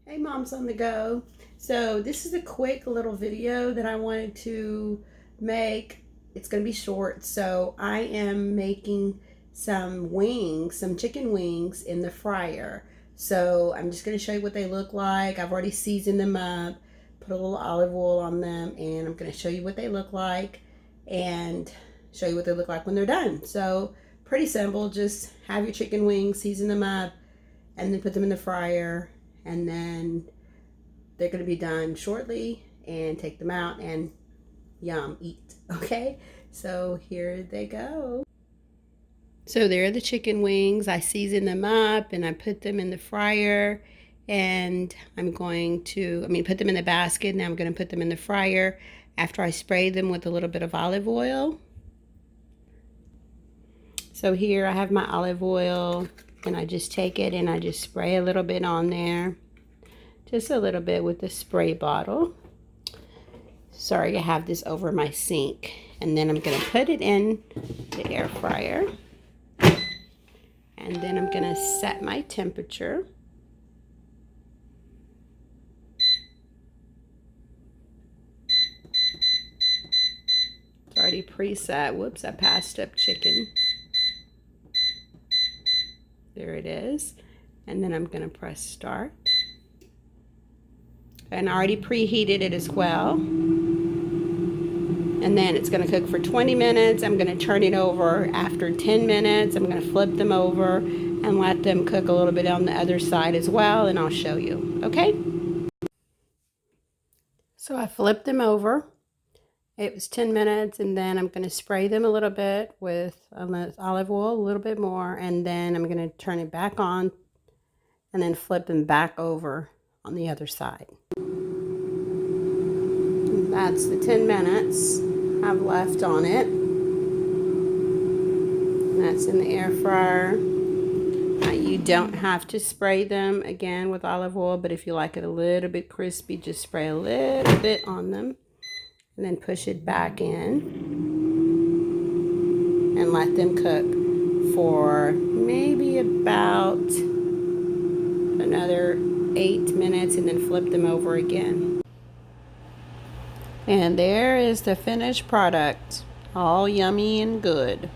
Hey moms on the go. So this is a quick little video that I wanted to make. It's going to be short. So I am making some wings, some chicken wings in the fryer. So I'm just going to show you what they look like. I've already seasoned them up, put a little olive oil on them, and I'm going to show you what they look like and show you what they look like when they're done. So pretty simple. Just have your chicken wings, season them up, and then put them in the fryer, and then they're going to be done shortly, and take them out and yum, eat. Okay, so here they go. So there are the chicken wings. I seasoned them up and I put them in the fryer, and I'm going to put them in the basket. Now I'm going to put them in the fryer after I spray them with a little bit of olive oil. So here I have my olive oil, and I just take it and I just spray a little bit on there. Just a little bit with the spray bottle. Sorry, I have this over my sink. And then I'm going to put it in the air fryer. And then I'm going to set my temperature. It's already preset. Whoops, I passed up chicken. There it is. And then I'm going to press start. And I already preheated it as well. And then it's going to cook for 20 minutes. I'm going to turn it over after 10 minutes. I'm going to flip them over and let them cook a little bit on the other side as well, and I'll show you. Okay? So I flipped them over. It was 10 minutes, and then I'm going to spray them a little bit with olive oil, a little bit more, and then I'm going to turn it back on and then flip them back over on the other side. And that's the 10 minutes I've left on it. And that's in the air fryer. Now, you don't have to spray them again with olive oil, but if you like it a little bit crispy, just spray a little bit on them and then push it back in and let them cook for maybe about another 8 minutes, and then flip them over again. And there is the finished product, all yummy and good.